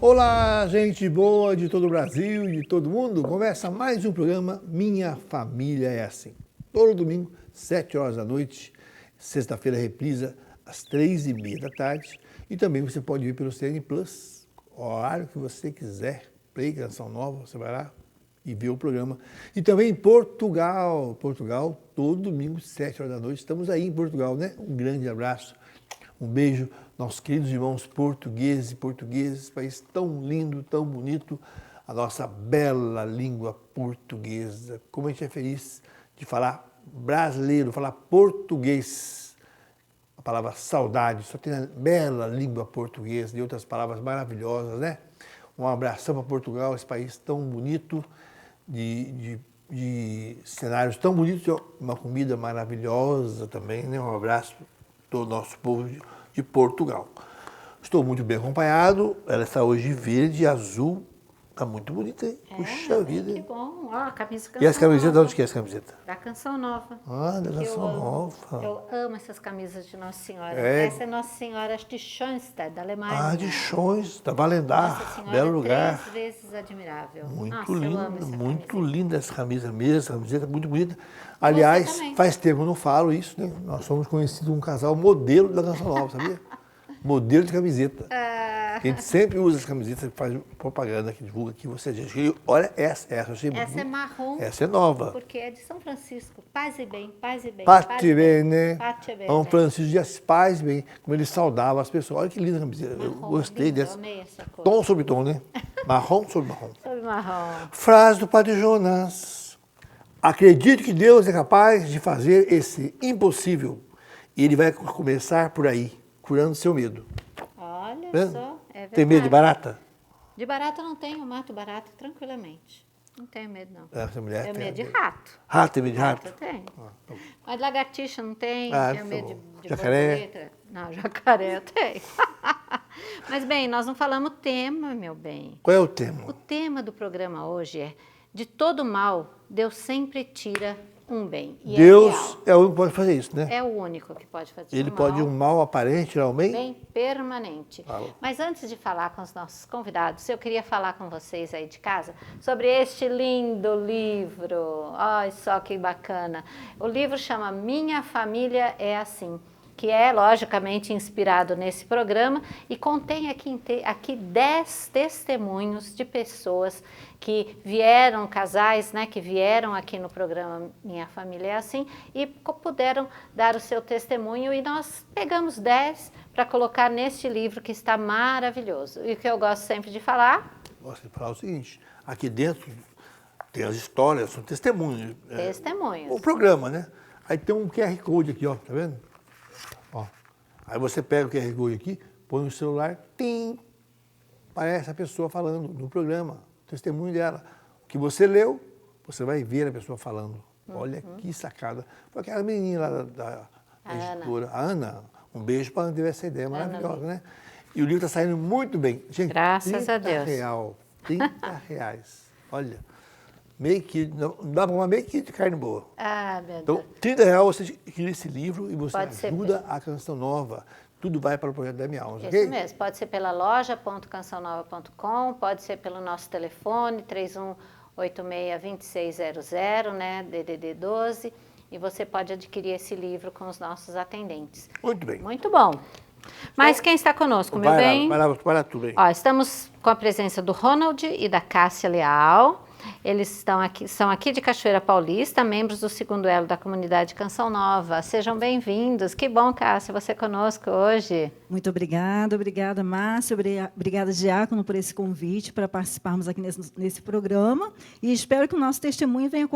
Olá, gente boa de todo o Brasil e de todo mundo. Começa mais um programa Minha Família é Assim. Todo domingo, 7 horas da noite, sexta-feira reprisa às 3h30 da tarde. E também você pode vir pelo CN Plus, horário que você quiser. Play Canção Nova, você vai lá e vê o programa. E também em Portugal, todo domingo, 7 horas da noite. Estamos aí em Portugal, né? Um grande abraço, um beijo, nossos queridos irmãos portugueses, país tão lindo, tão bonito, a nossa bela língua portuguesa. Como a gente é feliz de falar brasileiro, falar português. A palavra saudade, só tem a bela língua portuguesa e outras palavras maravilhosas, né? Um abração para Portugal, esse país tão bonito, de cenários tão bonitos, uma comida maravilhosa também, né? Um abraço para todo o nosso povo de Portugal. Estou muito bem acompanhado, ela está hoje verde e azul, está muito bonita, hein? Puxa vida. Que bom, ó, a camisa Canção E as camisetas, de Nova. onde que é essa camiseta? Da Canção Nova. Ah, da Canção Nova. Eu amo essas camisas de Nossa Senhora. É. Essa é Nossa Senhora de Schoenstatt, da Alemanha. Ah, de Schons, da Nossa Valendar, Senhora belo é lugar. 3 vezes admirável. Muito Nossa, eu amo linda, essa muito camiseta. linda essa camisa mesmo, essa camiseta muito bonita. Aliás, também. faz tempo que eu não falo isso, né? Nós somos conhecidos um casal modelo da Canção Nova, sabia? Modelo de camiseta. A gente sempre usa as camisetas que faz propaganda, que divulga aqui. Você diz, olha essa, eu achei Essa é marrom. Essa é nova. Porque é de São Francisco. Paz e bem, paz e bem. Pate bene, Pate bene. São Francisco de Assis, paz e bem, como ele saudava as pessoas. Olha que linda a camiseta, eu Marrom, gostei lindo, dessa. amei essa cor. Tom sobre tom, né? Marrom sobre marrom. Sobre marrom. Frase do Padre Jonas. Acredite que Deus é capaz de fazer esse impossível. E Ele vai começar por aí, curando seu medo. Olha Vendo? só, é verdade. Tem medo de barata? De barata eu não tenho, eu mato barata tranquilamente. Não tenho medo, não. Essa mulher Tenho tem medo de medo. rato. Rato, tem medo de rato? Eu tenho. Ah, tá bom. Mas lagartixa não tem, Ah, tenho tá medo bom. de Jacaré? borboleta. Não, jacaré eu tenho. Mas bem, nós não falamos o tema, meu bem. Qual é o tema? O tema do programa hoje é: de todo mal, Deus sempre tira um bem. E Deus é é o único que pode fazer isso, né? real. É o único que pode fazer Ele o pode mal. um mal aparente, realmente. Bem permanente. Falou. Mas antes de falar com os nossos convidados, eu queria falar com vocês aí de casa sobre este lindo livro. Olha só que bacana. O livro chama Minha Família é Assim, que é logicamente inspirado nesse programa e contém aqui 10 testemunhos de pessoas que vieram, casais, né, que vieram aqui no programa Minha Família é Assim e puderam dar o seu testemunho, e nós pegamos 10 para colocar neste livro que está maravilhoso. E o que eu gosto sempre de falar... Gosto de falar o seguinte, aqui dentro tem as histórias, são testemunhos. Testemunhos. O programa, né? Aí tem um QR Code aqui, ó, tá vendo? Ó. Aí você pega o QR Code aqui, põe no celular, tim, aparece a pessoa falando no programa, o testemunho dela. O que você leu, você vai ver a pessoa falando. Olha que sacada. Foi aquela menininha lá da editora, a Ana. Um beijo para ela ter essa ideia maravilhosa, né? E o livro está saindo muito bem. Gente, Graças a Deus. R$30. Olha, meio quilo, não dá para uma meio quilo de carne boa. Ah, meu Então, Deus. R$30 você adquire esse livro e você Pode ser ajuda a Canção Nova. Tudo vai para o projeto da minha alma, Isso ok? mesmo, pode ser pela loja.cançãonova.com, pode ser pelo nosso telefone, 3186-2600, né, DDD 12, e você pode adquirir esse livro com os nossos atendentes. Muito bem. Muito bom. Mas quem está conosco, meu bem? Vai lá tudo aí. Ó, estamos com a presença do Ronald e da Cássia Leal. Eles são aqui de Cachoeira Paulista, membros do 2º elo da comunidade Canção Nova. Sejam bem-vindos. Que bom, Cássia, você conosco hoje. Muito obrigada, Márcia. Obrigada, Diácono, por esse convite para participarmos aqui nesse programa. E espero que o nosso testemunho venha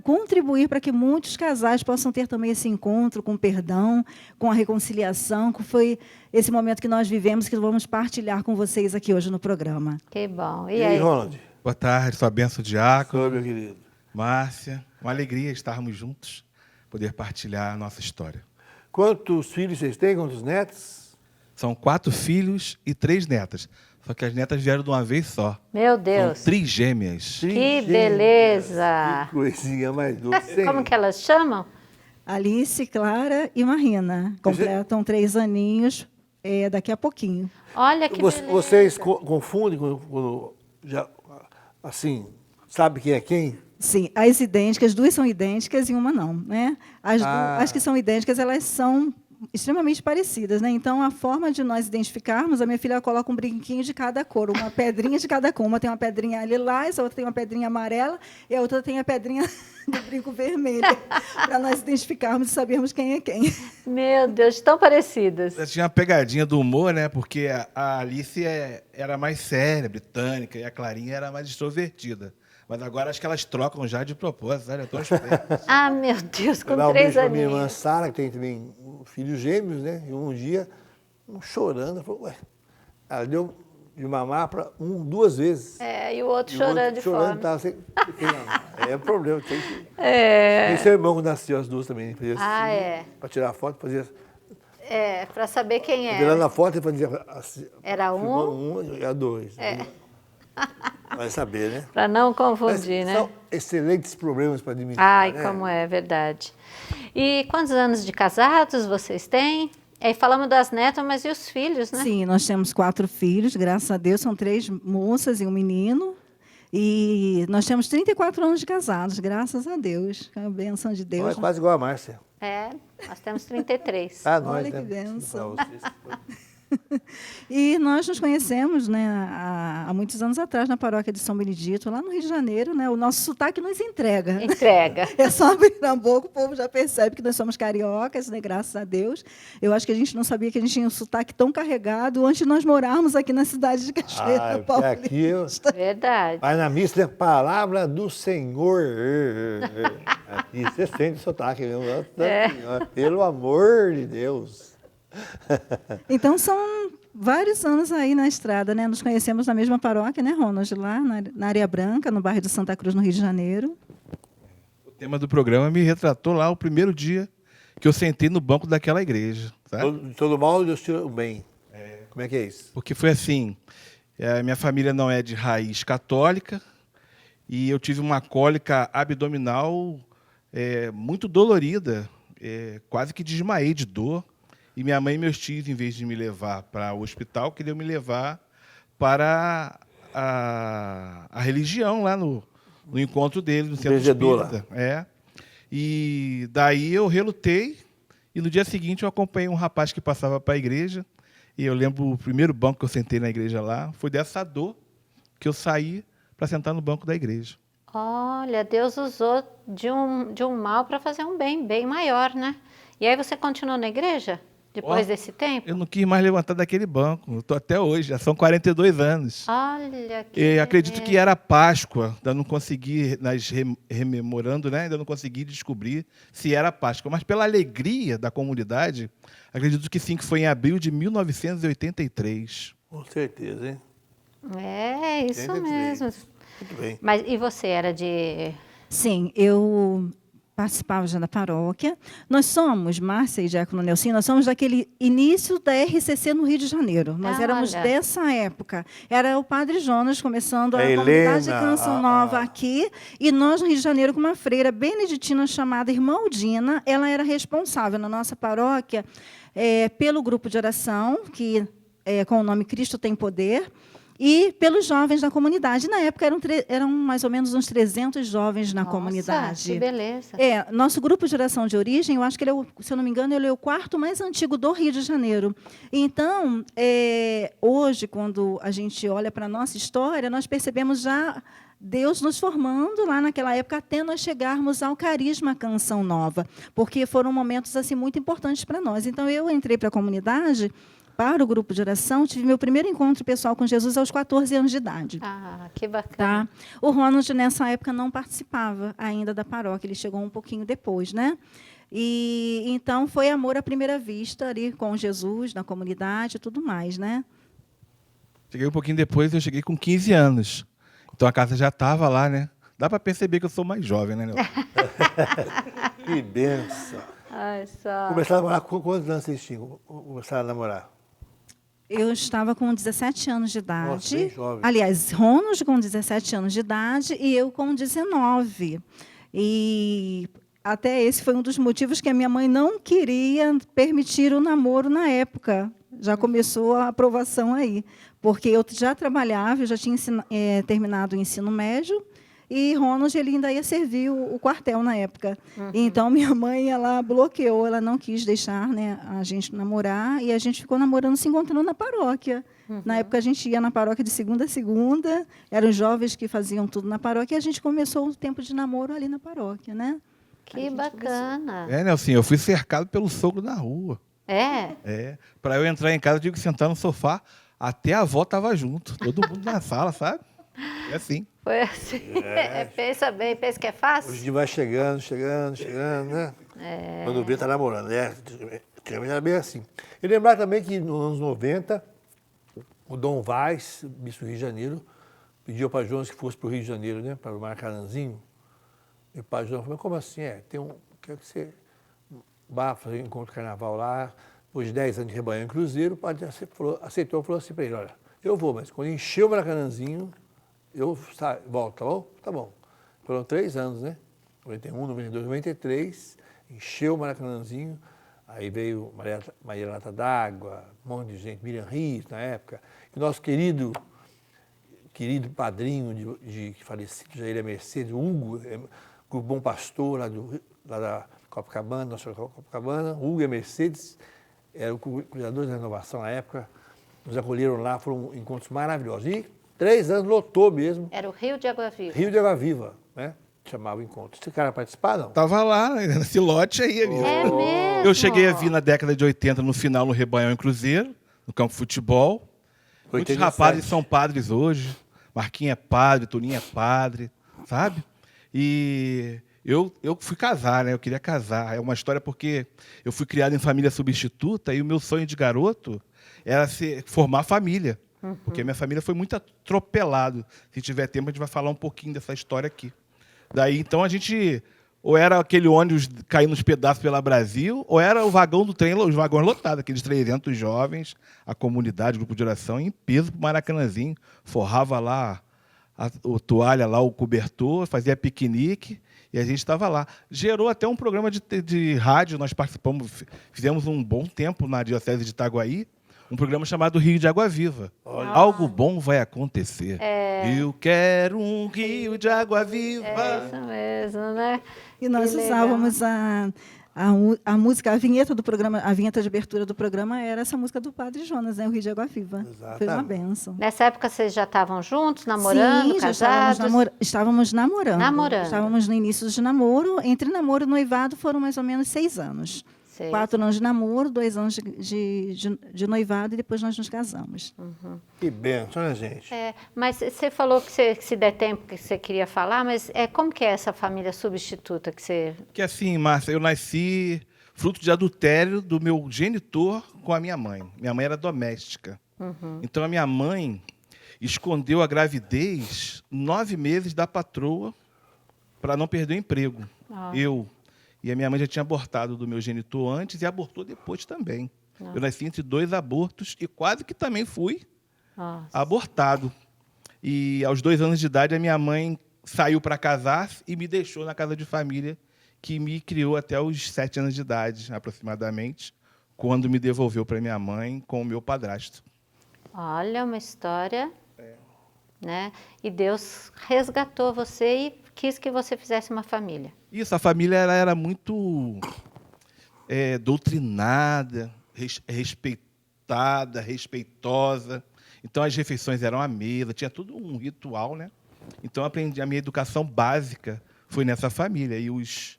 contribuir para que muitos casais possam ter também esse encontro com o perdão, com a reconciliação, que foi esse momento que nós vivemos, que vamos partilhar com vocês aqui hoje no programa. Que bom. E aí, Ronald? Boa tarde, sua bênção, Diácono. Sou, meu querido. Márcia, uma alegria estarmos juntos, poder partilhar a nossa história. Quantos filhos vocês têm? Quantos netos? São 4 filhos e 3 netas, só que as netas vieram de uma vez só. Meu Deus. São trigêmeas. Que beleza. Que coisinha mais doce, hein? Como que elas chamam? Alice, Clara e Marina completam 3 aninhos daqui a pouquinho. Olha que beleza. Vocês confundem quando já, assim, sabe quem é quem? Sim, as idênticas, 2 são idênticas e uma não, né? As que são idênticas, elas são extremamente parecidas, né? Então, a forma de nós identificarmos, a minha filha coloca um brinquinho de cada cor, uma pedrinha de cada cor. Uma tem uma pedrinha lilás, a outra tem uma pedrinha amarela e a outra tem a pedrinha do brinco vermelho, para nós identificarmos e sabermos quem é quem. Meu Deus, tão parecidas. Tinha uma pegadinha do humor, né? Porque a Alice era mais séria, britânica, e a Clarinha era mais extrovertida. Mas agora acho que elas trocam já de propósito, olha, eu tô esperto. Ah, meu Deus, com Dar um 3 beijo pra minha irmã aninhos. Sara, que tem também filhos gêmeos, né? E um dia, chorando, ela falou, ué, ela deu de mamar para 2 vezes. E o outro E o chorando outro de chorando, fome. tava sem mamar. É problema, tem que... Tem seu irmão que nasceu as 2 também, fazia assim, para tirar a foto, fazia... Para saber quem é. Virando a foto, ele fazia assim, Era um? e a 2. Vai saber, né? Para não Mas confundir, né? são excelentes problemas para administrar, Ai, né? como é verdade. E quantos anos de casados vocês têm? Aí falamos das netas, mas e os filhos, né? Sim, nós temos 4 filhos, graças a Deus, são 3 moças e um menino. E nós temos 34 anos de casados, graças a Deus. Com a bênção de Deus. É quase igual a Márcia. Nós temos 33. Ah, nós, Olha que né? bênção. Pra vocês. E nós nos conhecemos, né, há muitos anos atrás na paróquia de São Benedito, lá no Rio de Janeiro, né? O nosso sotaque nos entrega. Entrega. É só abrir a boca, o povo já percebe que nós somos cariocas, né, graças a Deus. Eu acho que a gente não sabia que a gente tinha um sotaque tão carregado antes de nós morarmos aqui na cidade de Cachoeira Paulista. Aqui eu... Verdade. Vai na missa, né? Palavra do Senhor. Aqui você sente o sotaque mesmo. Nossa Senhora, pelo amor de Deus. Então, são vários anos aí na estrada, né? Nos conhecemos na mesma paróquia, né, Ronald? Lá na Areia Branca, no bairro de Santa Cruz, no Rio de Janeiro. O tema do programa me retratou lá o primeiro dia que eu sentei no banco daquela igreja. Sabe? Todo mal, Deus tira o bem. Como é que é isso? Porque foi assim, minha família não é de raiz católica e eu tive uma cólica abdominal muito dolorida, quase que desmaiei de dor. E minha mãe e meus tios, em vez de me levar para o hospital, queriam me levar para a religião lá no encontro dele, no centro espírita. E daí eu relutei e no dia seguinte eu acompanhei um rapaz que passava para a igreja e eu lembro o primeiro banco que eu sentei na igreja lá, foi dessa dor que eu saí para sentar no banco da igreja. Olha, Deus usou de um mal para fazer um bem maior, né? E aí você continuou na igreja? Depois desse tempo? Eu não quis mais levantar daquele banco. Eu estou até hoje, já são 42 anos. Olha que acredito que era Páscoa, ainda não consegui, rememorando, né? Ainda não consegui descobrir se era Páscoa. Mas pela alegria da comunidade, acredito que sim, que foi em abril de 1983. Com certeza, hein? É, isso 83. mesmo. Muito bem. Mas e você era de... Sim, eu participava já da paróquia. Nós somos, Márcia e Diácono Nelson, nós somos daquele início da RCC no Rio de Janeiro. Nós éramos dessa época. Era o Padre Jonas começando a comunidade de Canção Nova aqui, e nós no Rio de Janeiro com uma freira beneditina chamada Irmã Udina. Ela era responsável na nossa paróquia pelo grupo de oração, que com o nome Cristo Tem Poder, e pelos jovens da comunidade. Na época, eram mais ou menos uns 300 jovens na comunidade. Que beleza. Nosso grupo de oração de origem, eu acho que ele se eu não me engano, ele é o 4º mais antigo do Rio de Janeiro. Então, hoje, quando a gente olha para a nossa história, nós percebemos já Deus nos formando lá naquela época até nós chegarmos ao Carisma Canção Nova, porque foram momentos assim muito importantes para nós. Então, eu entrei para a comunidade, para o grupo de oração, tive meu primeiro encontro pessoal com Jesus aos 14 anos de idade. Ah, que bacana. Tá? O Ronald, nessa época, não participava ainda da paróquia, ele chegou um pouquinho depois, né? E então foi amor à primeira vista ali com Jesus, na comunidade e tudo mais, né? Cheguei um pouquinho depois, eu cheguei com 15 anos. Então a casa já estava lá, né? Dá para perceber que eu sou mais jovem, né, Nelson? Que benção. Ai, só. Começaram a namorar com quantos anos vocês tinham? Começaram a namorar? Eu estava com 17 anos de idade. Nossa, bem jovem. Aliás, Ronald com 17 anos de idade e eu com 19. E até esse foi um dos motivos que a minha mãe não queria permitir o namoro na época. Já começou a aprovação aí, porque eu já trabalhava, eu já tinha terminado o ensino médio, e Ronald ele ainda ia servir o quartel na época. Então, minha mãe ela bloqueou, ela não quis deixar, né, a gente namorar, e a gente ficou namorando, se encontrando na paróquia. Na época, a gente ia na paróquia de segunda a segunda, eram jovens que faziam tudo na paróquia, e a gente começou o tempo de namoro ali na paróquia, né? Que bacana. Nelson, eu fui cercado pelo sogro na rua. É? Para eu entrar em casa, eu tive que sentar no sofá, até a avó estava junto, todo mundo na sala, sabe? É assim. Foi assim. Pensa bem, pensa que é fácil? Hoje vai chegando, né? Quando vê, tá namorando, né? Antigamente era bem assim. E lembrar também que nos anos 90, o Dom Vaz, bispo do Rio de Janeiro, pediu para Jonas que fosse para o Rio de Janeiro, né? Para o Maracanãzinho. E o padre Jonas falou, como assim? Quero que você vá fazer um encontro de carnaval lá. Depois de 10 anos de Rebanhão em Cruzeiro, o padre aceitou, falou assim para ele, olha, eu vou, mas quando encher o Maracanãzinho, eu volto, tá bom? Tá bom. Foram 3 anos, né? 91, 92, 93, encheu o Maracanãzinho, aí veio Maria Lata d'Água, um monte de gente, Miriam Rios na época, e o nosso querido padrinho de falecido, Jair Mercedes, Hugo, Grupo Bom Pastor, lá da Copacabana, nossa Copacabana, Hugo e Mercedes, eram cuidadores da renovação na época, nos acolheram lá, foram encontros maravilhosos. E 3 anos lotou mesmo. Era o Rio de Água Viva. Rio de Água Viva, né? Chamava o encontro. Esse cara participar, não? Tava lá, nesse lote aí. É mesmo? Eu cheguei a vir na década de 80, no final, no Rebanhão em Cruzeiro, no campo de futebol. Muitos 87. rapazes são padres hoje. Marquinhos é padre, Toninho é padre, sabe? E eu fui casar, né? Eu queria casar. É uma história porque eu fui criado em família substituta e o meu sonho de garoto era formar família. Porque minha família foi muito atropelado. Se tiver tempo, a gente vai falar um pouquinho dessa história aqui. Daí, então, a gente... Ou era aquele ônibus caindo nos pedaços pela Brasil, ou era o vagão do trem, os vagões lotados, aqueles 300 jovens, a comunidade, o grupo de oração, em peso para o Maracanãzinho. Forrava lá o toalha, lá o cobertor, fazia piquenique, e a gente estava lá. Gerou até um programa de rádio, nós participamos, fizemos um bom tempo na Diocese de Itaguaí, um programa chamado Rio de Água Viva. Algo bom vai acontecer. Eu quero um rio de água viva. É isso mesmo, né? E nós usávamos a música, a vinheta do programa, a vinheta de abertura do programa era essa música do Padre Jonas, né? O Rio de Água Viva. Exatamente. Foi uma bênção. Nessa época vocês já estavam juntos, namorando, Sim, já casados? estávamos namorando. Namorando. Estávamos no início de namoro. Entre namoro e noivado foram mais ou menos 6 anos. 4 anos de namoro, 2 anos de noivado e depois nós nos casamos. Que bênção, né, gente? Mas você falou que se der tempo que você queria falar, mas como que é essa família substituta que você... Que assim, Márcia, eu nasci fruto de adultério do meu genitor com a minha mãe. Minha mãe era doméstica. Então, a minha mãe escondeu a gravidez 9 meses da patroa para não perder o emprego. E a minha mãe já tinha abortado do meu genitor antes e abortou depois também. Eu nasci entre 2 abortos e quase que também fui abortado. E aos 2 anos de idade, a minha mãe saiu para casar e me deixou na casa de família, que me criou até os 7 anos de idade, aproximadamente, quando me devolveu para minha mãe com o meu padrasto. Olha, uma história, né? E Deus resgatou você e quis que você fizesse uma família. Isso, a família ela era muito doutrinada, respeitada, respeitosa. Então, as refeições eram à mesa, tinha tudo um ritual, né? Então, eu aprendi, a minha educação básica foi nessa família. E os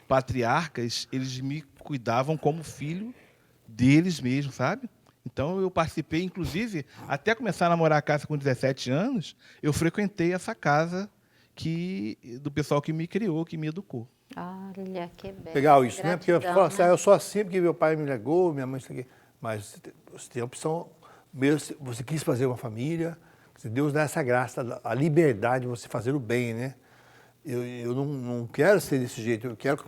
patriarcas, eles me cuidavam como filho deles mesmos, sabe? Então, eu participei, inclusive, até começar a namorar a casa com 17 anos, eu frequentei essa casa do pessoal que me criou, que me educou. Olha, que bem. Legal isso, né? Porque eu falo assim, né? eu sou assim porque meu pai me negou, minha mãe isso aqui. Mas você tem a opção, mesmo você quis fazer uma família, Deus dá essa graça, a liberdade de você fazer o bem, né? Eu não quero ser desse jeito, eu quero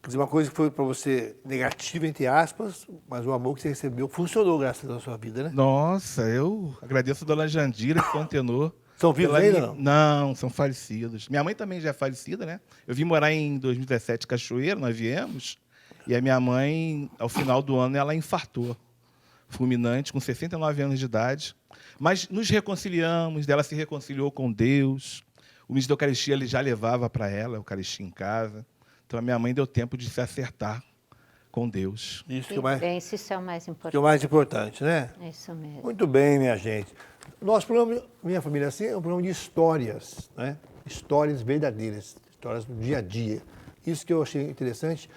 dizer uma coisa que foi para você negativa, entre aspas, mas o amor que você recebeu funcionou graças à sua vida, né? Nossa, eu agradeço a dona Jandira, que foi um tenor São vivos ainda, não? Não, são falecidos. Minha mãe também já é falecida, né? Eu vim morar em 2017 em Cachoeira, nós viemos, e a minha mãe, ao final do ano, ela infartou, fulminante, com 69 anos de idade. Mas nos reconciliamos, ela se reconciliou com Deus. O ministro da Eucaristia ele já levava para ela a Eucaristia em casa. Então, a minha mãe deu tempo de se acertar com Deus. Isso Que bênção, isso é o mais que é importante. o mais importante, né? Isso mesmo. Muito bem, minha gente. Nosso programa, Minha Família Assim, é um programa de histórias, né? Histórias verdadeiras, histórias do dia a dia. Isso que eu achei interessante,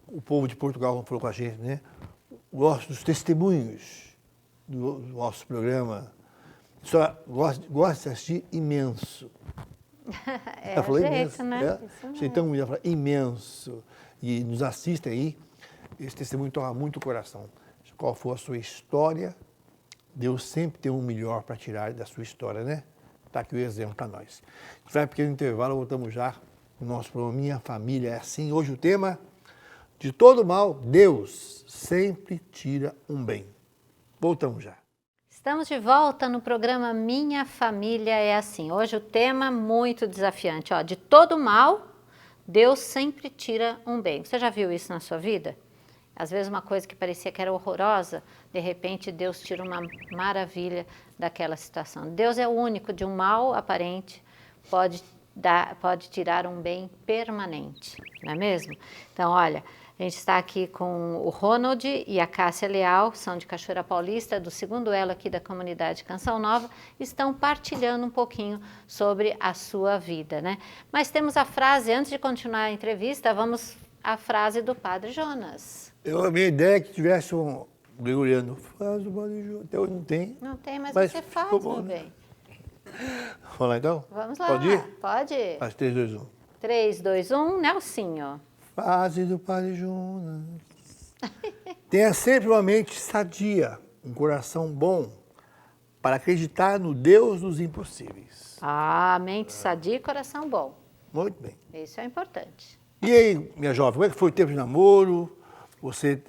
o povo de Portugal falou com a gente, né? Gosto dos testemunhos do nosso programa. Só gosto de assistir imenso. É Ela falou jeito, imenso, né? né? Isso Achei mesmo. tão bonito, ela falou imenso. E nos assiste aí. Esse testemunho toca muito o coração. Qual for a sua história, Deus sempre tem um melhor para tirar da sua história, né? Está aqui o exemplo para nós. A gente vai para um pequeno intervalo, voltamos já no nosso programa Minha Família é Assim. Hoje o tema, de todo mal, Deus sempre tira um bem. Voltamos já. Estamos de volta no programa Minha Família é Assim. Hoje o tema muito desafiante. Ó, de todo mal, Deus sempre tira um bem. Você já viu isso na sua vida? Às vezes uma coisa que parecia que era horrorosa, de repente Deus tira uma maravilha daquela situação. Deus é o único de um mal aparente, pode tirar um bem permanente, não é mesmo? Então, olha, a gente está aqui com o Ronald e a Cássia Leal, são de Cachoeira Paulista, do segundo elo aqui da comunidade Canção Nova, estão partilhando um pouquinho sobre a sua vida, né? Mas temos a frase, antes de continuar a entrevista, vamos à frase do Padre Jonas. A minha ideia é que tivesse um gregoriano. Faz o Padre Jonas. Até hoje não tem. Não tem, mas Mas você faz, ficou bom, meu né? bem. Vamos lá então? Vamos lá. Pode ir? Pode. Faz 3, 2, 1. 3, 2, 1, Nelsinho. Fase do Padre Jonas. Tenha sempre uma mente sadia, um coração bom, para acreditar no Deus dos impossíveis. Ah, mente sadia e coração bom. Muito bem. Isso é importante. E aí, minha jovem, como é que foi o tempo de namoro? Você,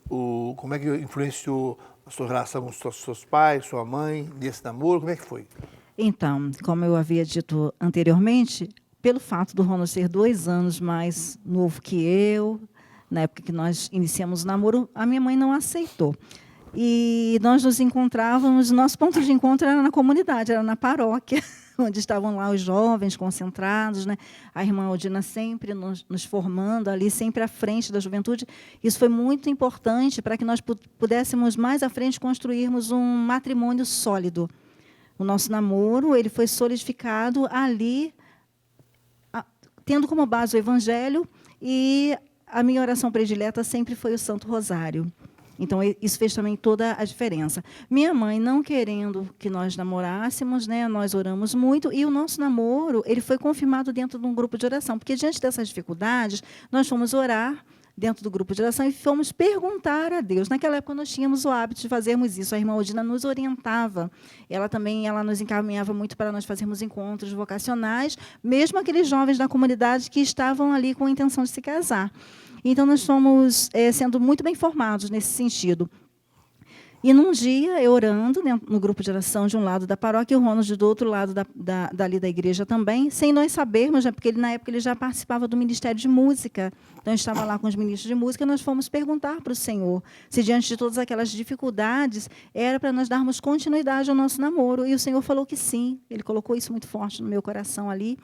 como é que influenciou a sua relação com os seus pais, sua mãe, nesse namoro? Como é que foi? Então, como eu havia dito anteriormente, pelo fato do Ronald ser 2 anos mais novo que eu, na época que nós iniciamos o namoro, a minha mãe não aceitou. E nós nos encontrávamos, nosso ponto de encontro era na comunidade, era na paróquia, onde estavam lá os jovens concentrados, né? A irmã Aldina sempre nos formando ali, sempre à frente da juventude. Isso foi muito importante para que nós pudéssemos mais à frente construirmos um matrimônio sólido. O nosso namoro ele foi solidificado ali, tendo como base o Evangelho, e a minha oração predileta sempre foi o Santo Rosário. Então, isso fez também toda a diferença. Minha mãe, não querendo que nós namorássemos, né, nós oramos muito, e o nosso namoro ele foi confirmado dentro de um grupo de oração, porque, diante dessas dificuldades, nós fomos orar dentro do grupo de oração e fomos perguntar a Deus. Naquela época, nós tínhamos o hábito de fazermos isso. A irmã Odina nos orientava. Ela nos encaminhava muito para nós fazermos encontros vocacionais, mesmo aqueles jovens da comunidade que estavam ali com a intenção de se casar. Então, nós fomos sendo muito bem formados nesse sentido. E, num dia, eu orando no grupo de oração de um lado da paróquia, e o Ronald do outro lado dali da igreja também, sem nós sabermos, né, porque na época ele já participava do Ministério de Música. Então, eu estava lá com os ministros de música, e nós fomos perguntar para o Senhor se, diante de todas aquelas dificuldades, era para nós darmos continuidade ao nosso namoro. E o Senhor falou que sim. Ele colocou isso muito forte no meu coração ali,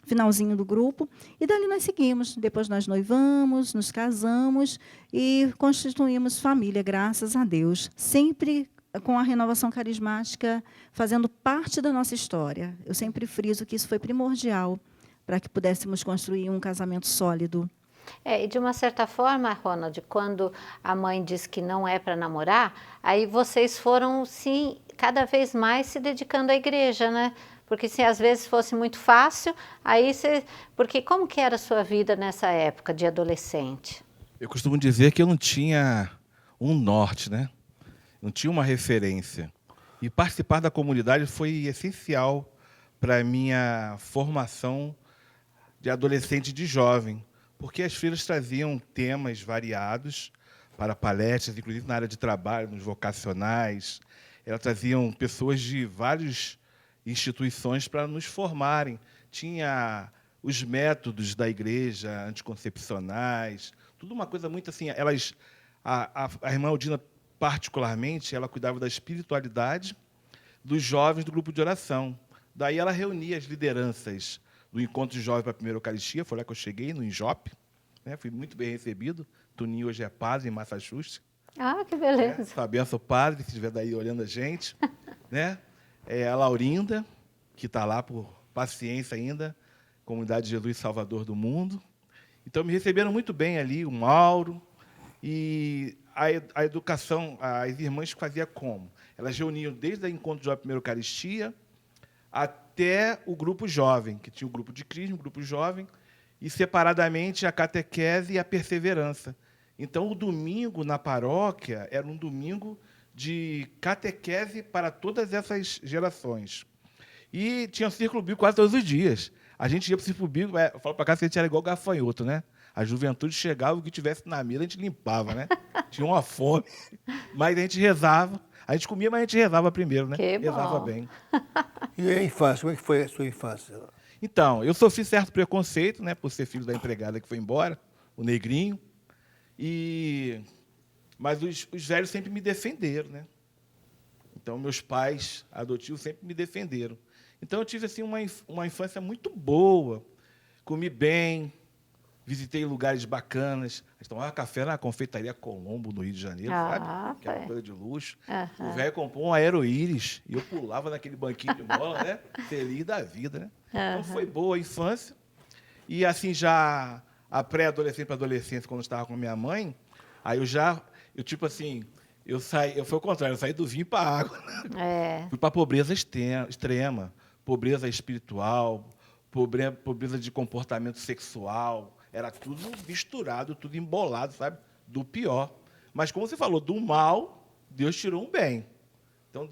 finalzinho do grupo, e dali nós seguimos. Depois nós noivamos, nos casamos e constituímos família, graças a Deus, sempre com a renovação carismática fazendo parte da nossa história. Eu sempre friso que isso foi primordial para que pudéssemos construir um casamento sólido. E de uma certa forma, Ronald, quando a mãe diz que não é para namorar, aí vocês foram, sim, cada vez mais se dedicando à igreja, né? Porque se às vezes fosse muito fácil, aí você... Porque como que era a sua vida nessa época de adolescente? Eu costumo dizer que eu não tinha um norte, né? Não tinha uma referência. E participar da comunidade foi essencial para a minha formação de adolescente e de jovem, porque as freiras traziam temas variados para palestras, inclusive na área de trabalho, nos vocacionais. Elas traziam pessoas de vários instituições para nos formarem. Tinha os métodos da igreja anticoncepcionais, tudo uma coisa muito assim. A irmã Aldina, particularmente, ela cuidava da espiritualidade dos jovens do grupo de oração. Daí ela reunia as lideranças do Encontro de Jovens para a Primeira Eucaristia, foi lá que eu cheguei, no Injop, né? Fui muito bem recebido. Toninho hoje é padre em Massachusetts. Ah, que beleza. Fabiano, sou padre, se estiver daí olhando a gente. Né? A Laurinda, que está lá por paciência ainda, Comunidade de Jesus Salvador do Mundo. Então, me receberam muito bem ali, o Mauro. E a educação, as irmãs faziam como? Elas reuniam desde o Encontro de Jovem Primeira Eucaristia até o grupo jovem, que tinha o grupo de crisma, o grupo jovem, e, separadamente, a catequese e a perseverança. Então, o domingo na paróquia era um domingo de catequese para todas essas gerações. E tinha um círculo bíblico quase todos os dias. A gente ia para o círculo bíblico, eu falo para cá que a gente era igual gafanhoto, né? A juventude chegava, o que tivesse na mesa, a gente limpava, né? Tinha uma fome, mas a gente rezava. A gente comia, mas a gente rezava primeiro, né? Que bom. Rezava bem. E a infância, como é que foi a sua infância? Então, eu sofri certo preconceito, né, por ser filho da empregada que foi embora, o Negrinho. Mas os velhos sempre me defenderam, né? Então, meus pais adotivos sempre me defenderam. Então, eu tive assim, uma infância muito boa, comi bem, visitei lugares bacanas. A gente tomava café na Confeitaria Colombo, no Rio de Janeiro, sabe? Que era uma coisa de luxo. O velho comprou um aero-íris e eu pulava naquele banquinho de bola, né? Feliz da vida, né? Então, foi boa a infância. E, assim, já a pré-adolescência para a adolescência, quando eu estava com a minha mãe, aí foi o contrário, eu saí do vinho para a água. Fui para a pobreza extrema, pobreza espiritual, pobreza de comportamento sexual, era tudo misturado, tudo embolado, sabe? Do pior. Mas, como você falou, do mal, Deus tirou um bem. Então,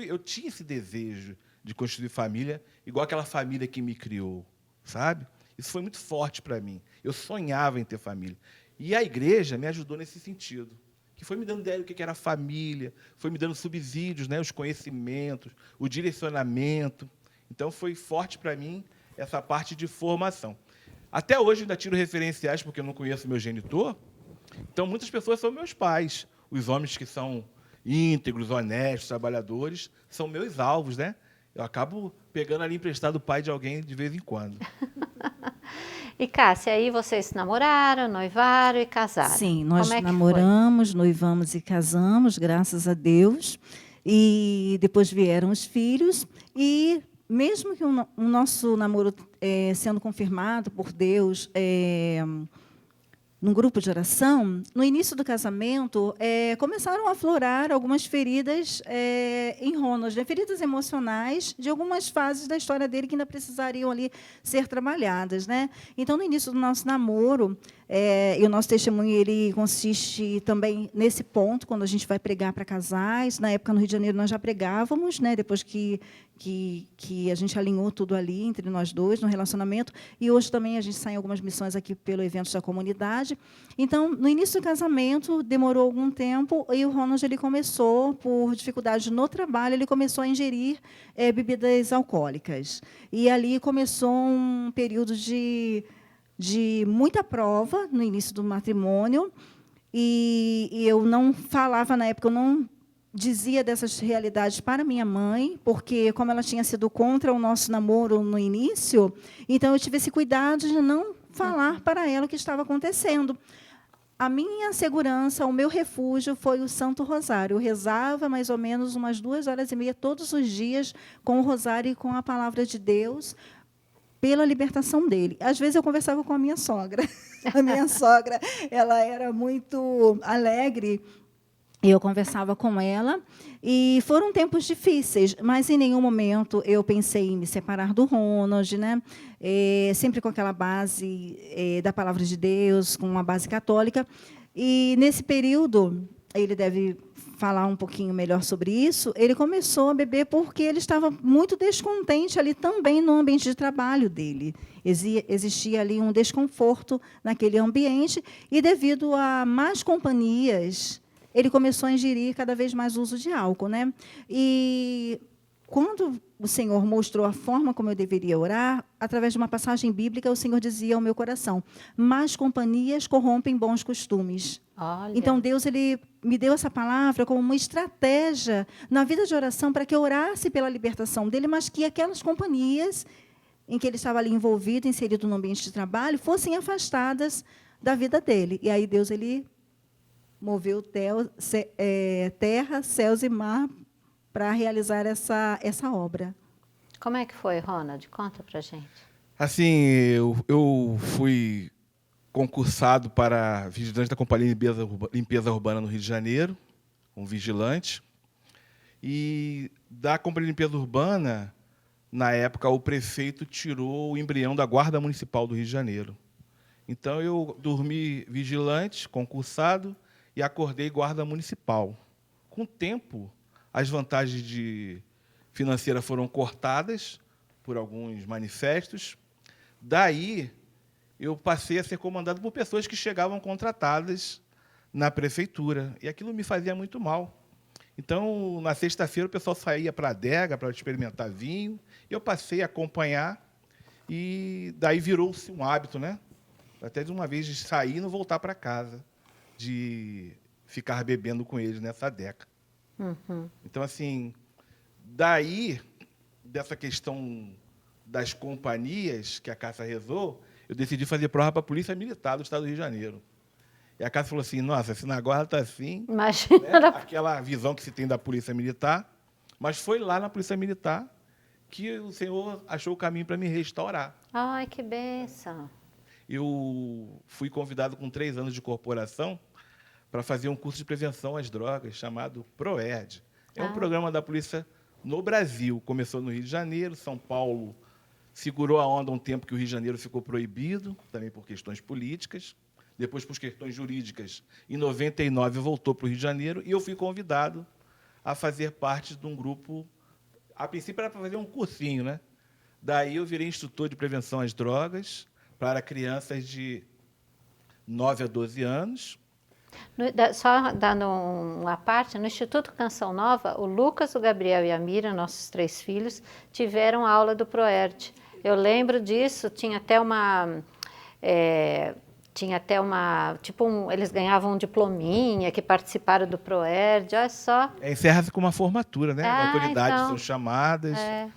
eu tinha esse desejo de construir família, igual aquela família que me criou, sabe? Isso foi muito forte para mim. Eu sonhava em ter família. E a igreja me ajudou nesse sentido, que foi me dando ideia do que era família, foi me dando subsídios, né, os conhecimentos, o direcionamento. Então, foi forte para mim essa parte de formação. Até hoje, eu ainda tiro referenciais, porque eu não conheço meu genitor. Então, muitas pessoas são meus pais. Os homens que são íntegros, honestos, trabalhadores, são meus alvos, né? Eu acabo pegando ali emprestado o pai de alguém de vez em quando. E, Cássia, aí vocês se namoraram, noivaram e casaram. Sim, nós Como é que namoramos, noivamos e casamos, graças a Deus. E depois vieram os filhos. E mesmo que o nosso namoro sendo confirmado por Deus num grupo de oração, no início do casamento, começaram a aflorar algumas feridas em Ronald, né? Feridas emocionais de algumas fases da história dele que ainda precisariam ali ser trabalhadas, né? Então, no início do nosso namoro, e o nosso testemunho ele consiste também nesse ponto, quando a gente vai pregar para casais. Na época, no Rio de Janeiro, nós já pregávamos, né? Depois que a gente alinhou tudo ali entre nós dois, no relacionamento. E hoje também a gente sai em algumas missões aqui pelo Eventos da Comunidade. Então, no início do casamento, demorou algum tempo, e o Ronald ele começou, por dificuldade no trabalho, ele começou a ingerir bebidas alcoólicas. E ali começou um período de muita prova no início do matrimônio, e eu não falava na época, eu não dizia dessas realidades para minha mãe, porque como ela tinha sido contra o nosso namoro no início, então eu tive esse cuidado de não falar para ela o que estava acontecendo. A minha segurança, o meu refúgio foi o Santo Rosário. Eu rezava mais ou menos umas 2h30 todos os dias com o Rosário e com a palavra de Deus, pela libertação dele. Às vezes eu conversava com a minha sogra. A minha sogra, ela era muito alegre, e eu conversava com ela, e foram tempos difíceis, mas em nenhum momento eu pensei em me separar do Ronald, né? Sempre com aquela base da palavra de Deus, com uma base católica. E, nesse período, ele deve falar um pouquinho melhor sobre isso, ele começou a beber porque ele estava muito descontente ali também no ambiente de trabalho dele. Existia ali um desconforto naquele ambiente, e, devido a más companhias, ele começou a ingerir cada vez mais uso de álcool, né? E quando o Senhor mostrou a forma como eu deveria orar, através de uma passagem bíblica, o Senhor dizia ao meu coração: más companhias corrompem bons costumes. Olha. Então, Deus ele me deu essa palavra como uma estratégia na vida de oração para que eu orasse pela libertação dele, mas que aquelas companhias em que ele estava ali envolvido, inserido no ambiente de trabalho, fossem afastadas da vida dele. E aí Deus ele moveu terra, céus e mar para realizar essa obra. Como é que foi, Ronald? Conta pra gente. Assim, eu fui concursado para vigilante da Companhia de Limpeza Urbana no Rio de Janeiro, um vigilante. E da Companhia de Limpeza Urbana, na época, o prefeito tirou o embrião da Guarda Municipal do Rio de Janeiro. Então, eu dormi vigilante, concursado, e acordei guarda municipal. Com o tempo, as vantagens financeiras foram cortadas por alguns manifestos. Daí, eu passei a ser comandado por pessoas que chegavam contratadas na prefeitura. E aquilo me fazia muito mal. Então, na sexta-feira, o pessoal saía para a adega para experimentar vinho. E eu passei a acompanhar. E daí virou-se um hábito, né? Até de uma vez de sair e não voltar para casa, de ficar bebendo com eles nessa adega. Uhum. Então, assim, daí, dessa questão das companhias que a Cássia rezou, eu decidi fazer prova para a Polícia Militar do Estado do Rio de Janeiro. E a Cássia falou assim: nossa, se na guarda está assim, Imagina. né? Aquela visão que se tem da Polícia Militar. Mas foi lá na Polícia Militar que o Senhor achou o caminho para me restaurar. Ai, que bênção. Eu fui convidado com 3 anos de corporação para fazer um curso de prevenção às drogas chamado PROERD. É um programa da polícia no Brasil. Começou no Rio de Janeiro, São Paulo segurou a onda um tempo que o Rio de Janeiro ficou proibido, também por questões políticas. Depois, por questões jurídicas, em 99 voltou para o Rio de Janeiro e eu fui convidado a fazer parte de um grupo. A princípio era para fazer um cursinho, né? Daí eu virei instrutor de prevenção às drogas para crianças de 9 a 12 anos. Só dando uma parte, no Instituto Canção Nova, o Lucas, o Gabriel e a Mira, nossos 3 filhos, tiveram aula do PROERD. Eu lembro disso, tinha até uma... eles ganhavam um diplominha, que participaram do PROERD, olha só. Encerra-se com uma formatura, né? As autoridades então, são chamadas,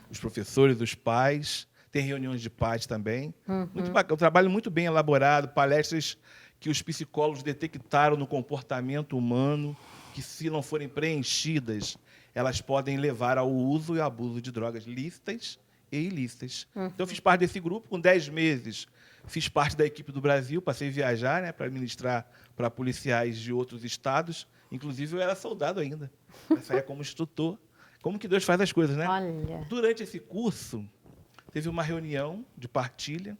os professores, os pais, tem reuniões de pais também. Muito bacana, um trabalho muito bem elaborado, palestras que os psicólogos detectaram no comportamento humano, que, se não forem preenchidas, elas podem levar ao uso e abuso de drogas lícitas e ilícitas. Então, eu fiz parte desse grupo, com 10 meses, fiz parte da equipe do Brasil, passei a viajar, né, para ministrar para policiais de outros estados. Inclusive, eu era soldado ainda. Eu saía como instrutor. Como que Deus faz as coisas, né? Olha. Durante esse curso, teve uma reunião de partilha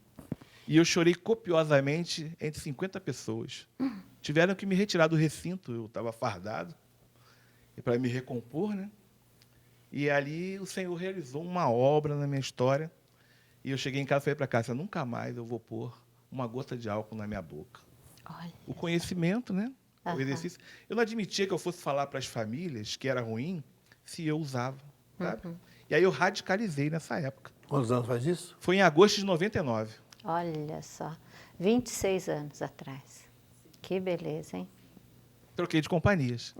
e eu chorei copiosamente entre 50 pessoas. Tiveram que me retirar do recinto, eu estava fardado, para me recompor, né? E ali o Senhor realizou uma obra na minha história. E eu cheguei em casa e falei para a Cássia: nunca mais eu vou pôr uma gota de álcool na minha boca. Olha. O conhecimento, né? O exercício. Eu não admitia que eu fosse falar para as famílias que era ruim se eu usava, sabe? E aí eu radicalizei nessa época. Quantos anos faz isso? Foi em agosto de 99. Olha só, 26 anos atrás. Que beleza, hein? Troquei de companhias.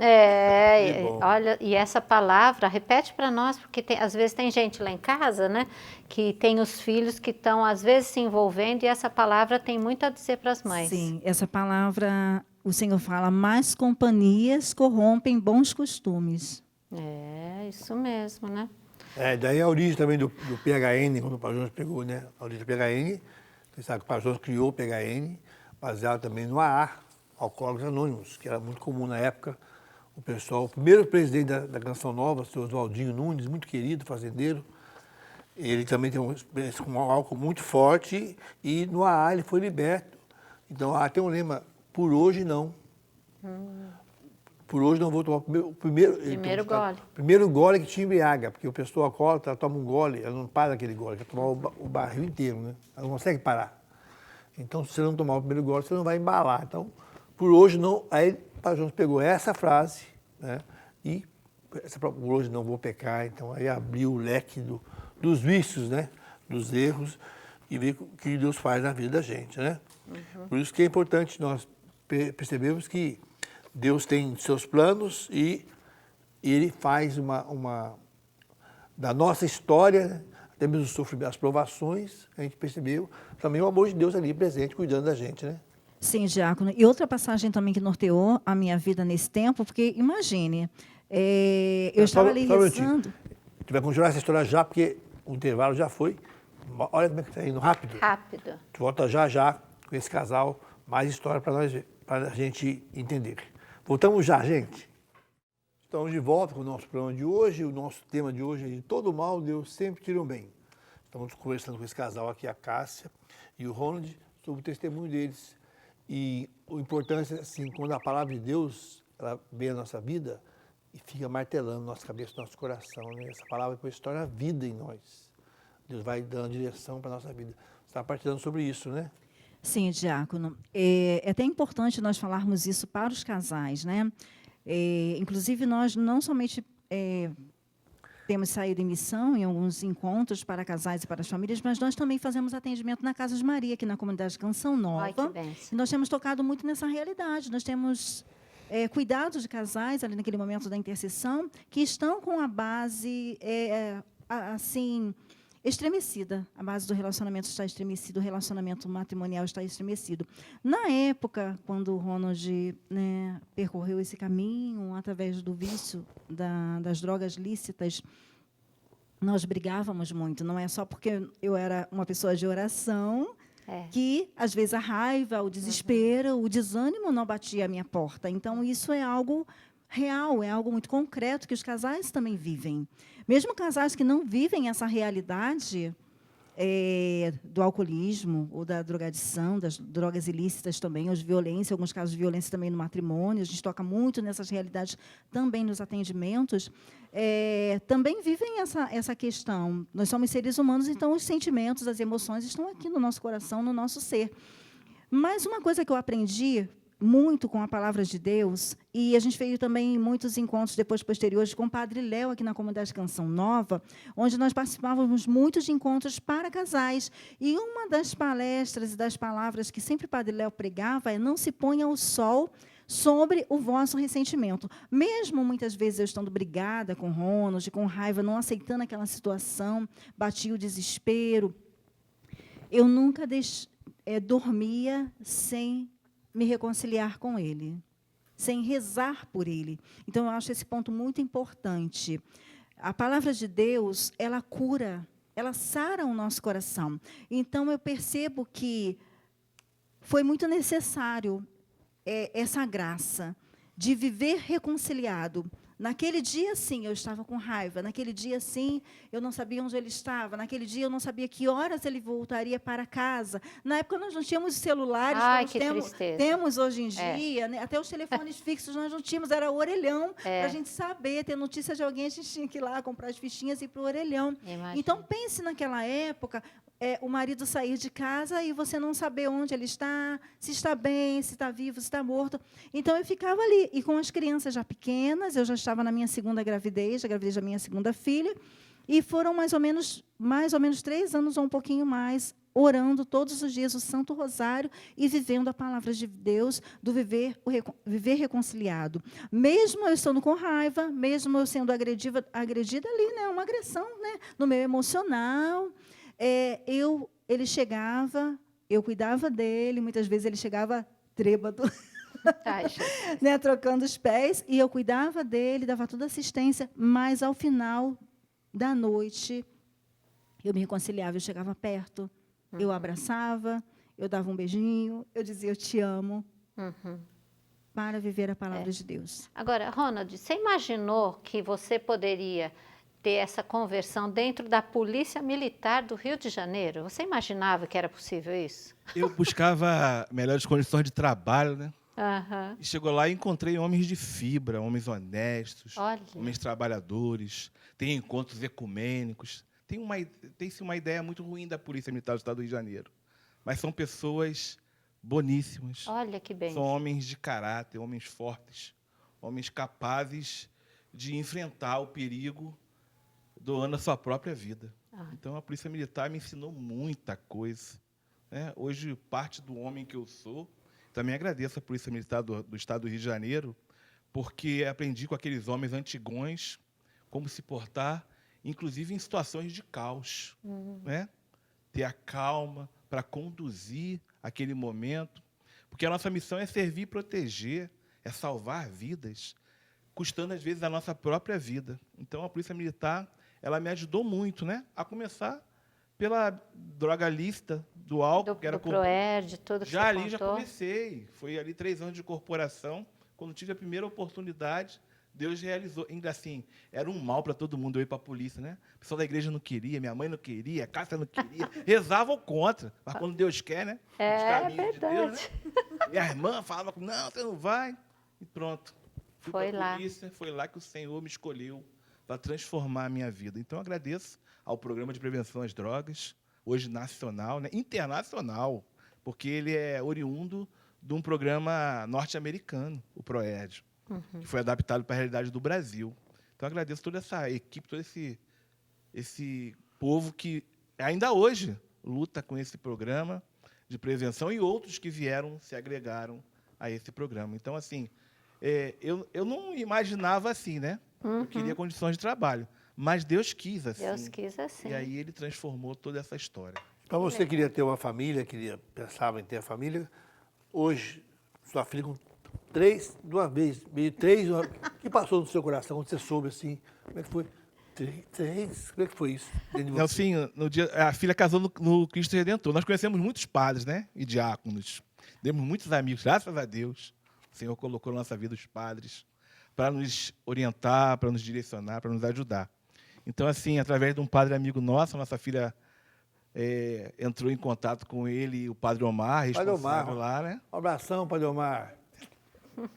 Olha, e essa palavra, repete para nós, porque às vezes tem gente lá em casa, né, que tem os filhos que estão, às vezes, se envolvendo, e essa palavra tem muito a dizer para as mães. Sim, essa palavra, o Senhor fala: más companhias corrompem bons costumes. É, isso mesmo, né? Daí a origem também do PHN, quando o Pastor Jones pegou, né? A origem do PHN, você sabe que o Pastor Jones criou o PHN, baseado também no AA, Alcoólicos Anônimos, que era muito comum na época. O pessoal, o primeiro presidente da Canção Nova, o senhor Oswaldinho Nunes, muito querido, fazendeiro, ele também tem uma experiência com um álcool muito forte e no AA ele foi liberto. Então, AA tem um lema: por hoje não. Por hoje não vou tomar o primeiro gole. Primeiro gole que te embriaga, porque o pessoal alcoólatra, ela toma um gole, ela não para aquele gole, quer tomar o barril inteiro, né? Ela não consegue parar. Então, se você não tomar o primeiro gole, você não vai embalar. Então, por hoje não. Aí o Pastor Jones pegou essa frase, né, e hoje não vou pecar, então aí abriu o leque dos vícios, né? Dos erros, e ver o que Deus faz na vida da gente, né? Por isso que é importante nós percebermos que Deus tem seus planos e Ele faz da nossa história, né? Até mesmo os sofrimentos, as provações, a gente percebeu também o amor de Deus ali presente, cuidando da gente, né? Sim, diácono. E outra passagem também que norteou a minha vida nesse tempo, porque imagine, eu estava ali rezando. A gente vai continuar essa história já, porque o intervalo já foi. Olha como é que está indo rápido. Rápido. A gente volta já com esse casal, mais história para nós, para a gente entender. Voltamos já, gente. Estamos de volta com o nosso programa de hoje. O nosso tema de hoje é de todo mal, Deus sempre tira o bem. Estamos conversando com esse casal aqui, a Cássia e o Ronald, sobre o testemunho deles. E a importância, assim, quando a palavra de Deus ela vem à nossa vida e fica martelando nossa cabeça, nosso coração, né? Essa palavra depois se torna vida em nós. Deus vai dando direção para a nossa vida. Você está partilhando sobre isso, né? Sim, diácono. É até importante nós falarmos isso para os casais, né? Inclusive, nós não somente temos saído em missão em alguns encontros para casais e para as famílias, mas nós também fazemos atendimento na Casa de Maria, aqui na comunidade Canção Nova. Ai, que bênção. E nós temos tocado muito nessa realidade. Nós temos cuidado de casais, ali naquele momento da intercessão, que estão com a base, assim, estremecida. A base do relacionamento está estremecida, o relacionamento matrimonial está estremecido. Na época, quando o Ronald, né, percorreu esse caminho através do vício das drogas lícitas, nós brigávamos muito. Não é só porque eu era uma pessoa de oração que, às vezes, a raiva, o desespero, o desânimo não batia à minha porta. Então, isso é algo real, é algo muito concreto que os casais também vivem. Mesmo casais que não vivem essa realidade do alcoolismo ou da drogadição, das drogas ilícitas também, ou de violência, alguns casos de violência também no matrimônio, a gente toca muito nessas realidades também nos atendimentos, também vivem essa questão. Nós somos seres humanos, então os sentimentos, as emoções estão aqui no nosso coração, no nosso ser. Mas uma coisa que eu aprendi muito com a palavra de Deus, e a gente veio também em muitos encontros depois posteriores com o Padre Léo, aqui na comunidade Canção Nova, onde nós participávamos muito de encontros para casais. E uma das palestras e das palavras que sempre o Padre Léo pregava é: não se ponha o sol sobre o vosso ressentimento. Mesmo muitas vezes eu estando brigada com Ronald, com raiva, não aceitando aquela situação, batia o desespero, eu nunca dormia sem me reconciliar com ele, sem rezar por ele. Então, eu acho esse ponto muito importante. A palavra de Deus, ela cura, ela sara o nosso coração. Então, eu percebo que foi muito necessário essa graça de viver reconciliado. Naquele dia, sim, eu estava com raiva. Naquele dia, sim, eu não sabia onde ele estava. Naquele dia, eu não sabia que horas ele voltaria para casa. Na época, nós não tínhamos celulares como temos hoje em dia. Né? Até os telefones fixos nós não tínhamos. Era o orelhão. Para a gente saber, ter notícia de alguém, a gente tinha que ir lá comprar as fichinhas e ir para o orelhão. Imagina. Então, pense naquela época, o marido sair de casa e você não saber onde ele está, se está bem, se está vivo, se está morto. Então, eu ficava ali. E com as crianças já pequenas, eu já estava na minha segunda gravidez, a gravidez da minha segunda filha, e foram mais ou menos 3 anos ou um pouquinho mais, orando todos os dias o Santo Rosário e vivendo a palavra de Deus, do viver reconciliado. Mesmo eu estando com raiva, mesmo eu sendo agredida ali, né, uma agressão, né, no meu emocional, ele chegava, eu cuidava dele, muitas vezes ele chegava trêbado, né, trocando os pés, e eu cuidava dele, dava toda assistência, mas, ao final da noite, eu me reconciliava, eu chegava perto, eu abraçava, eu dava um beijinho, eu dizia: eu te amo, para viver a palavra de Deus. Agora, Ronald, você imaginou que você poderia ter essa conversão dentro da Polícia Militar do Rio de Janeiro? Você imaginava que era possível isso? Eu buscava melhores condições de trabalho, né? E chegou lá e encontrei homens de fibra, homens honestos, homens trabalhadores, tem encontros ecumênicos. Tem-se uma ideia muito ruim da Polícia Militar do Estado do Rio de Janeiro, mas são pessoas boníssimas. Olha que bem. São homens de caráter, homens fortes, homens capazes de enfrentar o perigo doando a sua própria vida. Então, a Polícia Militar me ensinou muita coisa, né? Hoje, parte do homem que eu sou, também agradeço à Polícia Militar do Estado do Rio de Janeiro, porque aprendi com aqueles homens antigões como se portar, inclusive em situações de caos, né? Ter a calma para conduzir aquele momento, porque a nossa missão é servir e proteger, é salvar vidas, custando, às vezes, a nossa própria vida. Então, a Polícia Militar, ela me ajudou muito, né? A começar pela drogalista do álcool, que era do Proerd, tudo que já você ali já contou. comecei. Foi ali 3 anos de corporação. Quando tive a primeira oportunidade, Deus realizou. Ainda assim, era um mal para todo mundo eu ir para a polícia, né? O pessoal da igreja não queria, minha mãe não queria, a Cássia não queria, rezavam contra. Mas quando Deus quer, né? Os caminhos de Deus, né? Minha irmã falava, não, você não vai. E pronto. Fui Foi pra lá. polícia, foi lá que o Senhor me escolheu para transformar a minha vida. Então, eu agradeço ao Programa de Prevenção às Drogas, hoje nacional, né? Internacional, porque ele é oriundo de um programa norte-americano, o PROERD, que foi adaptado para a realidade do Brasil. Então, eu agradeço toda essa equipe, todo esse povo que ainda hoje luta com esse programa de prevenção e outros que vieram, se agregaram a esse programa. Então, assim, eu não imaginava assim, né? Eu queria condições de trabalho, mas Deus quis assim. Deus quis assim. E aí ele transformou toda essa história. Para você que queria ter uma família, pensava em ter a família, hoje, sua filha com 3, de uma vez, meio 3, o que passou no seu coração quando você soube assim? Como é que foi? 3? Como é que foi isso? dentro de Não, você? sim, no dia, a filha casou no Cristo Redentor. Nós conhecemos muitos padres, né? E diáconos. Temos muitos amigos, graças a Deus. O Senhor colocou na nossa vida os padres para nos orientar, para nos direcionar, para nos ajudar. Então, assim, através de um padre amigo nosso, a nossa filha entrou em contato com ele, o padre Omar, Padre responsável Omar, lá, né? um abração, Padre Omar.